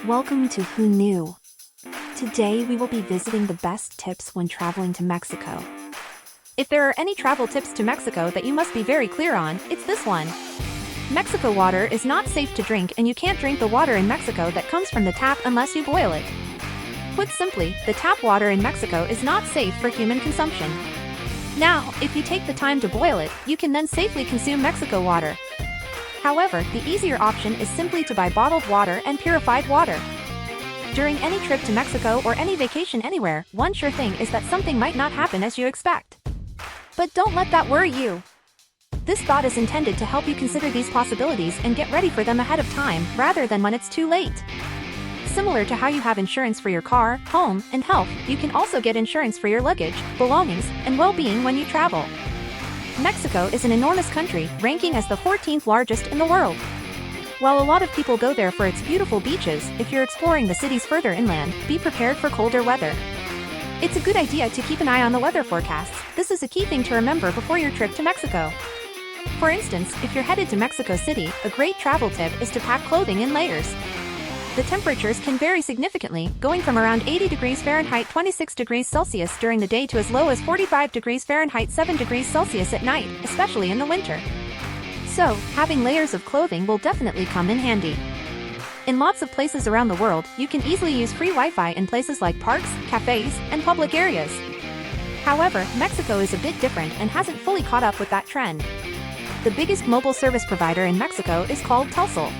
Welcome to Who Knew? Today we will be visiting the best tips when traveling to Mexico. If there are any travel tips to Mexico that you must be very clear on, it's this one. Mexico water is not safe to drink, and you can't drink the water in Mexico that comes from the tap unless you boil it. Put simply, the tap water in Mexico is not safe for human consumption. Now, if you take the time to boil it, you can then safely consume Mexico water. However, the easier option is simply to buy bottled water and purified water. During any trip to Mexico or any vacation anywhere, one sure thing is that something might not happen as you expect. But don't let that worry you. This thought is intended to help you consider these possibilities and get ready for them ahead of time, rather than when it's too late. Similar to how you have insurance for your car, home, and health, you can also get insurance for your luggage, belongings, and well-being when you travel. Mexico is an enormous country, ranking as the 14th largest in the world. While a lot of people go there for its beautiful beaches, if you're exploring the cities further inland, be prepared for colder weather. It's a good idea to keep an eye on the weather forecasts. This is a key thing to remember before your trip to Mexico. For instance, if you're headed to Mexico City, a great travel tip is to pack clothing in layers. The temperatures can vary significantly, going from around 80 degrees Fahrenheit 26 degrees Celsius during the day to as low as 45 degrees Fahrenheit 7 degrees Celsius at night, especially in the winter. So, having layers of clothing will definitely come in handy. In lots of places around the world, you can easily use free Wi-Fi in places like parks, cafes, and public areas. However, Mexico is a bit different and hasn't fully caught up with that trend. The biggest mobile service provider in Mexico is called Telcel.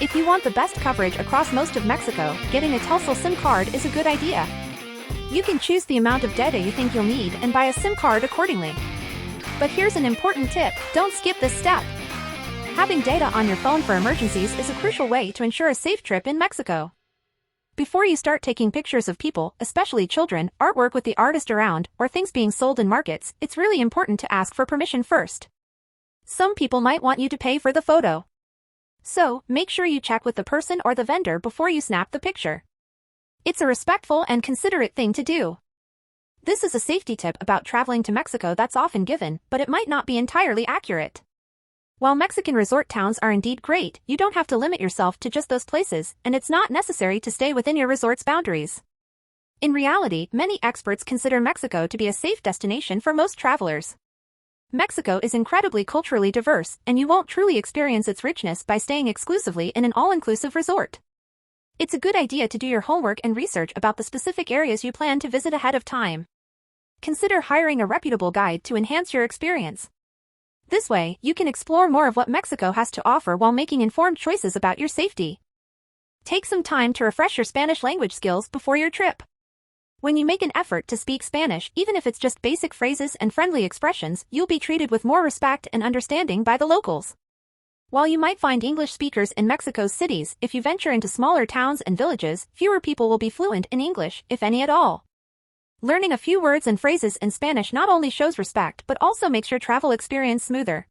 If you want the best coverage across most of Mexico, getting a Telcel SIM card is a good idea. You can choose the amount of data you think you'll need and buy a SIM card accordingly. But here's an important tip: don't skip this step. Having data on your phone for emergencies is a crucial way to ensure a safe trip in Mexico. Before you start taking pictures of people, especially children, artwork with the artist around, or things being sold in markets, it's really important to ask for permission first. Some people might want you to pay for the photo. So, make sure you check with the person or the vendor before you snap the picture. It's a respectful and considerate thing to do. This is a safety tip about traveling to Mexico that's often given, but it might not be entirely accurate. While Mexican resort towns are indeed great, you don't have to limit yourself to just those places, and it's not necessary to stay within your resort's boundaries. In reality, many experts consider Mexico to be a safe destination for most travelers. Mexico is incredibly culturally diverse, and you won't truly experience its richness by staying exclusively in an all-inclusive resort. It's a good idea to do your homework and research about the specific areas you plan to visit ahead of time. Consider hiring a reputable guide to enhance your experience. This way, you can explore more of what Mexico has to offer while making informed choices about your safety. Take some time to refresh your Spanish language skills before your trip. When you make an effort to speak Spanish, even if it's just basic phrases and friendly expressions, you'll be treated with more respect and understanding by the locals. While you might find English speakers in Mexico's cities, if you venture into smaller towns and villages, fewer people will be fluent in English, if any at all. Learning a few words and phrases in Spanish not only shows respect but also makes your travel experience smoother.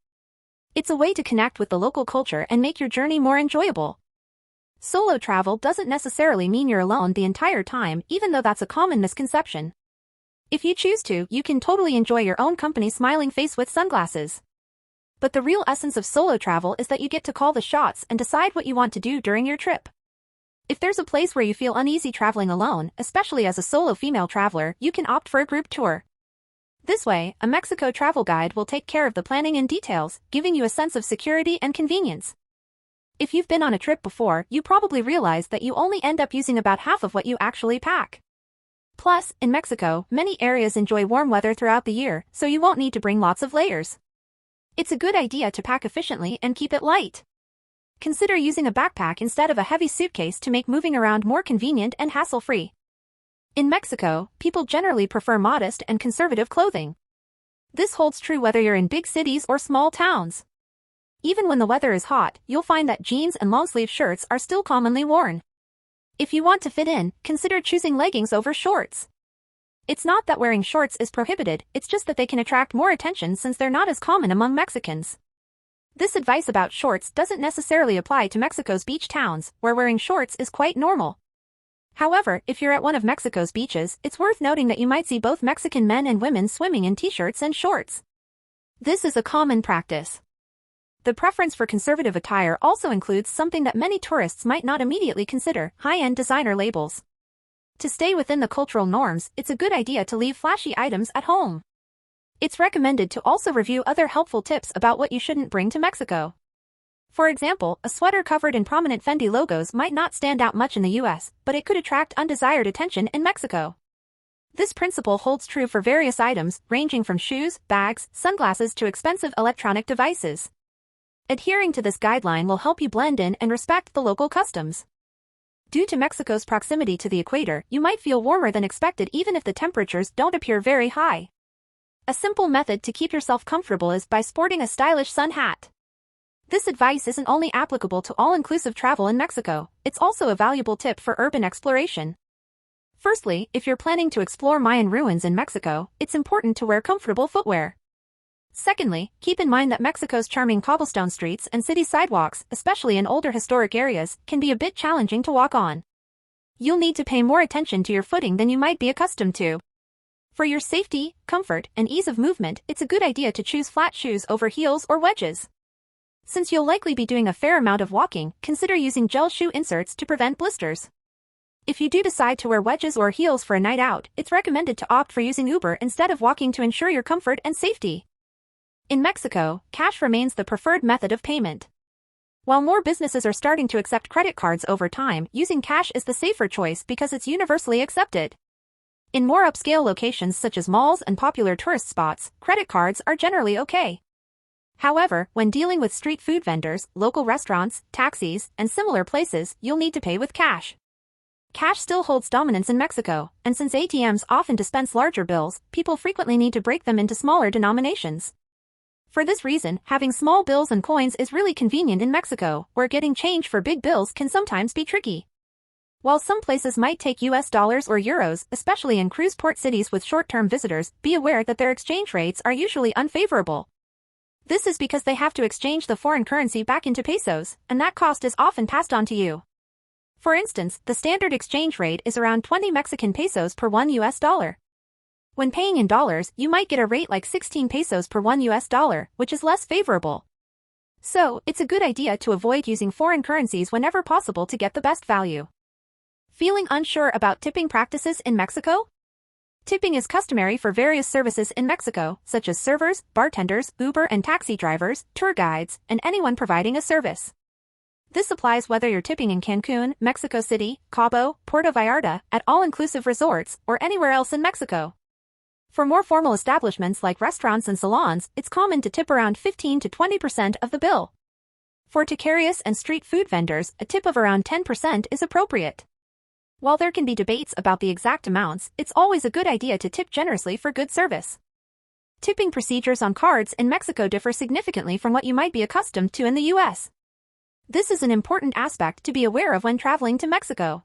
It's a way to connect with the local culture and make your journey more enjoyable. Solo travel doesn't necessarily mean you're alone the entire time, even though that's a common misconception. If you choose to, you can totally enjoy your own company smiling face with sunglasses. But the real essence of solo travel is that you get to call the shots and decide what you want to do during your trip. If there's a place where you feel uneasy traveling alone, especially as a solo female traveler, you can opt for a group tour. This way, a Mexico travel guide will take care of the planning and details, giving you a sense of security and convenience. If you've been on a trip before, you probably realize that you only end up using about half of what you actually pack. Plus, in Mexico, many areas enjoy warm weather throughout the year, so you won't need to bring lots of layers. It's a good idea to pack efficiently and keep it light. Consider using a backpack instead of a heavy suitcase to make moving around more convenient and hassle-free. In Mexico, people generally prefer modest and conservative clothing. This holds true whether you're in big cities or small towns. Even when the weather is hot, you'll find that jeans and long-sleeve shirts are still commonly worn. If you want to fit in, consider choosing leggings over shorts. It's not that wearing shorts is prohibited, it's just that they can attract more attention since they're not as common among Mexicans. This advice about shorts doesn't necessarily apply to Mexico's beach towns, where wearing shorts is quite normal. However, if you're at one of Mexico's beaches, it's worth noting that you might see both Mexican men and women swimming in t-shirts and shorts. This is a common practice. The preference for conservative attire also includes something that many tourists might not immediately consider: high-end designer labels. To stay within the cultural norms, it's a good idea to leave flashy items at home. It's recommended to also review other helpful tips about what you shouldn't bring to Mexico. For example, a sweater covered in prominent Fendi logos might not stand out much in the US, but it could attract undesired attention in Mexico. This principle holds true for various items, ranging from shoes, bags, sunglasses to expensive electronic devices. Adhering to this guideline will help you blend in and respect the local customs. Due to Mexico's proximity to the equator, you might feel warmer than expected even if the temperatures don't appear very high. A simple method to keep yourself comfortable is by sporting a stylish sun hat. This advice isn't only applicable to all-inclusive travel in Mexico, it's also a valuable tip for urban exploration. Firstly, if you're planning to explore Mayan ruins in Mexico, it's important to wear comfortable footwear. Secondly, keep in mind that Mexico's charming cobblestone streets and city sidewalks, especially in older historic areas, can be a bit challenging to walk on. You'll need to pay more attention to your footing than you might be accustomed to. For your safety, comfort, and ease of movement, it's a good idea to choose flat shoes over heels or wedges. Since you'll likely be doing a fair amount of walking, consider using gel shoe inserts to prevent blisters. If you do decide to wear wedges or heels for a night out, it's recommended to opt for using Uber instead of walking to ensure your comfort and safety. In Mexico, cash remains the preferred method of payment. While more businesses are starting to accept credit cards over time, using cash is the safer choice because it's universally accepted. In more upscale locations such as malls and popular tourist spots, credit cards are generally okay. However, when dealing with street food vendors, local restaurants, taxis, and similar places, you'll need to pay with cash. Cash still holds dominance in Mexico, and since ATMs often dispense larger bills, people frequently need to break them into smaller denominations. For this reason, having small bills and coins is really convenient in Mexico, where getting change for big bills can sometimes be tricky. While some places might take US dollars or euros, especially in cruise port cities with short-term visitors, be aware that their exchange rates are usually unfavorable. This is because they have to exchange the foreign currency back into pesos, and that cost is often passed on to you. For instance, the standard exchange rate is around 20 Mexican pesos per $1 US dollar. When paying in dollars, you might get a rate like 16 pesos per $1 US dollar, which is less favorable. So, it's a good idea to avoid using foreign currencies whenever possible to get the best value. Feeling unsure about tipping practices in Mexico? Tipping is customary for various services in Mexico, such as servers, bartenders, Uber and taxi drivers, tour guides, and anyone providing a service. This applies whether you're tipping in Cancun, Mexico City, Cabo, Puerto Vallarta, at all-inclusive resorts, or anywhere else in Mexico. For more formal establishments like restaurants and salons, it's common to tip around 15 to 20% of the bill. For taquerias and street food vendors, a tip of around 10% is appropriate. While there can be debates about the exact amounts, it's always a good idea to tip generously for good service. Tipping procedures on cards in Mexico differ significantly from what you might be accustomed to in the US. This is an important aspect to be aware of when traveling to Mexico.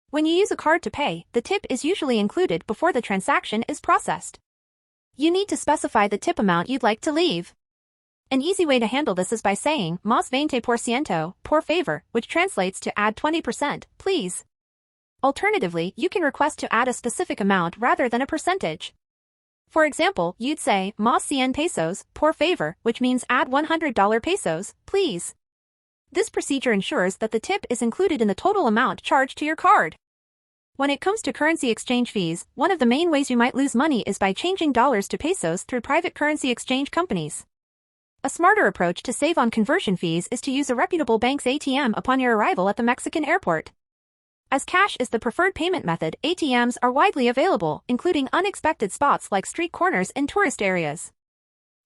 When you use a card to pay, the tip is usually included before the transaction is processed. You need to specify the tip amount you'd like to leave. An easy way to handle this is by saying, "Más 20%, por favor," which translates to add 20%, please. Alternatively, you can request to add a specific amount rather than a percentage. For example, you'd say, "Más 100 pesos, por favor," which means add $100 pesos, please. This procedure ensures that the tip is included in the total amount charged to your card. When it comes to currency exchange fees, one of the main ways you might lose money is by changing dollars to pesos through private currency exchange companies. A smarter approach to save on conversion fees is to use a reputable bank's ATM upon your arrival at the Mexican airport. As cash is the preferred payment method, ATMs are widely available, including unexpected spots like street corners and tourist areas.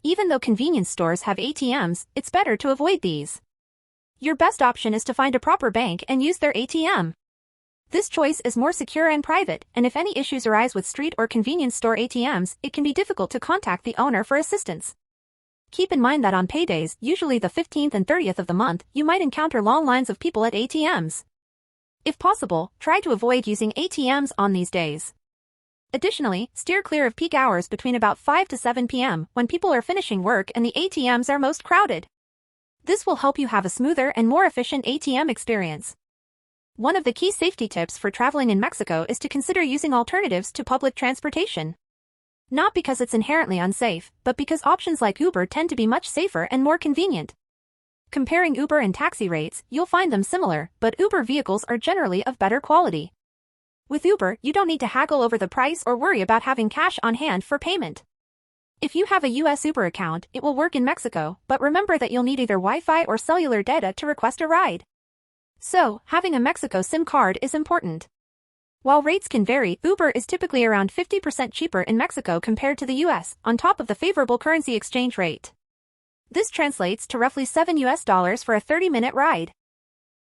Even though convenience stores have ATMs, it's better to avoid these. Your best option is to find a proper bank and use their ATM. This choice is more secure and private, and if any issues arise with street or convenience store ATMs, it can be difficult to contact the owner for assistance. Keep in mind that on paydays, usually the 15th and 30th of the month, you might encounter long lines of people at ATMs. If possible, try to avoid using ATMs on these days. Additionally, steer clear of peak hours between about 5 to 7 p.m. when people are finishing work and the ATMs are most crowded. This will help you have a smoother and more efficient ATM experience. One of the key safety tips for traveling in Mexico is to consider using alternatives to public transportation. Not because it's inherently unsafe, but because options like Uber tend to be much safer and more convenient. Comparing Uber and taxi rates, you'll find them similar, but Uber vehicles are generally of better quality. With Uber, you don't need to haggle over the price or worry about having cash on hand for payment. If you have a US Uber account, it will work in Mexico, but remember that you'll need either Wi-Fi or cellular data to request a ride. So, having a Mexico SIM card is important. While rates can vary, Uber is typically around 50% cheaper in Mexico compared to the US, on top of the favorable currency exchange rate. This translates to roughly $7 for a 30-minute ride.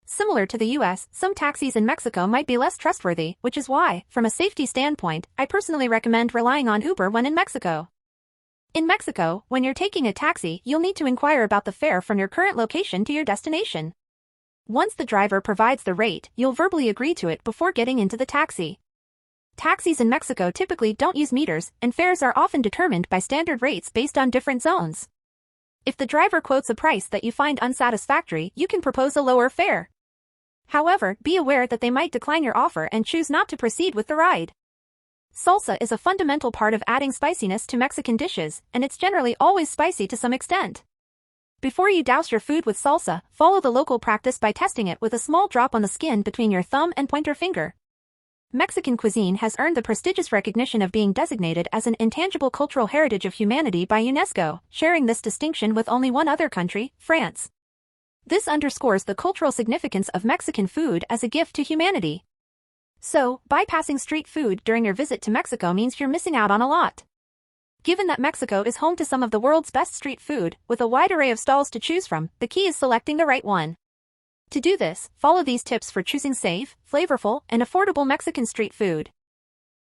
Similar to the US, some taxis in Mexico might be less trustworthy, which is why, from a safety standpoint, I personally recommend relying on Uber when in Mexico. In Mexico, when you're taking a taxi, you'll need to inquire about the fare from your current location to your destination. Once the driver provides the rate, you'll verbally agree to it before getting into the taxi. Taxis in Mexico typically don't use meters, and fares are often determined by standard rates based on different zones. If the driver quotes a price that you find unsatisfactory, you can propose a lower fare. However, be aware that they might decline your offer and choose not to proceed with the ride. Salsa is a fundamental part of adding spiciness to Mexican dishes, and it's generally always spicy to some extent. Before you douse your food with salsa, follow the local practice by testing it with a small drop on the skin between your thumb and pointer finger. Mexican cuisine has earned the prestigious recognition of being designated as an intangible cultural heritage of humanity by UNESCO, sharing this distinction with only one other country, France. This underscores the cultural significance of Mexican food as a gift to humanity. So, bypassing street food during your visit to Mexico means you're missing out on a lot. Given that Mexico is home to some of the world's best street food, with a wide array of stalls to choose from, the key is selecting the right one. To do this, follow these tips for choosing safe, flavorful, and affordable Mexican street food.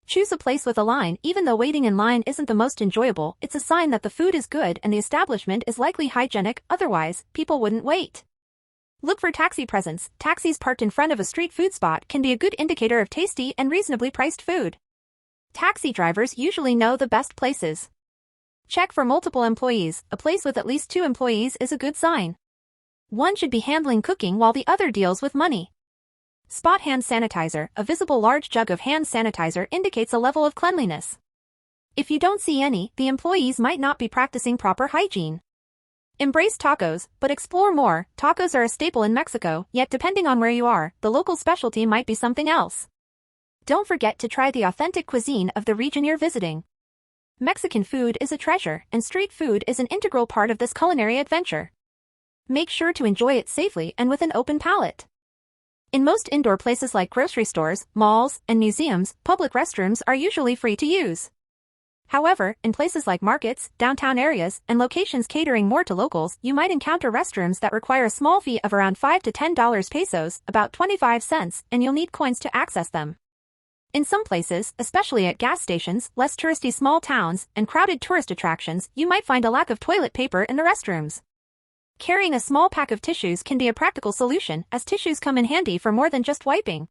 Choose a place with a line. Even though waiting in line isn't the most enjoyable, it's a sign that the food is good and the establishment is likely hygienic, otherwise, people wouldn't wait. Look for taxi presence. Taxis parked in front of a street food spot can be a good indicator of tasty and reasonably priced food. Taxi drivers usually know the best places. Check for multiple employees. A place with at least 2 employees is a good sign. One should be handling cooking while the other deals with money. Spot hand sanitizer. A visible large jug of hand sanitizer indicates a level of cleanliness. If you don't see any, the employees might not be practicing proper hygiene. Embrace tacos, but explore more. Tacos are a staple in Mexico, yet depending on where you are, the local specialty might be something else. Don't forget to try the authentic cuisine of the region you're visiting. Mexican food is a treasure, and street food is an integral part of this culinary adventure. Make sure to enjoy it safely and with an open palate. In most indoor places like grocery stores, malls, and museums, public restrooms are usually free to use. However, in places like markets, downtown areas, and locations catering more to locals, you might encounter restrooms that require a small fee of around $5 to $10 pesos, about 25 cents, and you'll need coins to access them. In some places, especially at gas stations, less touristy small towns, and crowded tourist attractions, you might find a lack of toilet paper in the restrooms. Carrying a small pack of tissues can be a practical solution, as tissues come in handy for more than just wiping.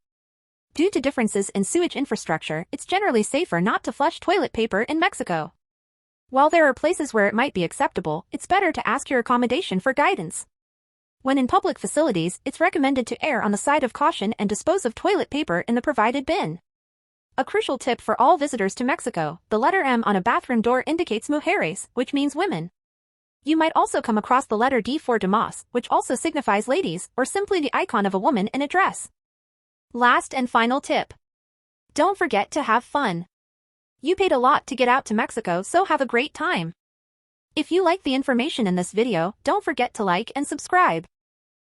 Due to differences in sewage infrastructure, it's generally safer not to flush toilet paper in Mexico. While there are places where it might be acceptable, it's better to ask your accommodation for guidance. When in public facilities, it's recommended to err on the side of caution and dispose of toilet paper in the provided bin. A crucial tip for all visitors to Mexico: the letter M on a bathroom door indicates mujeres, which means women. You might also come across the letter D for damas, which also signifies ladies, or simply the icon of a woman in a dress. Last and final tip. Don't forget to have fun. You paid a lot to get out to Mexico, so have a great time. If you like the information in this video, don't forget to like and subscribe.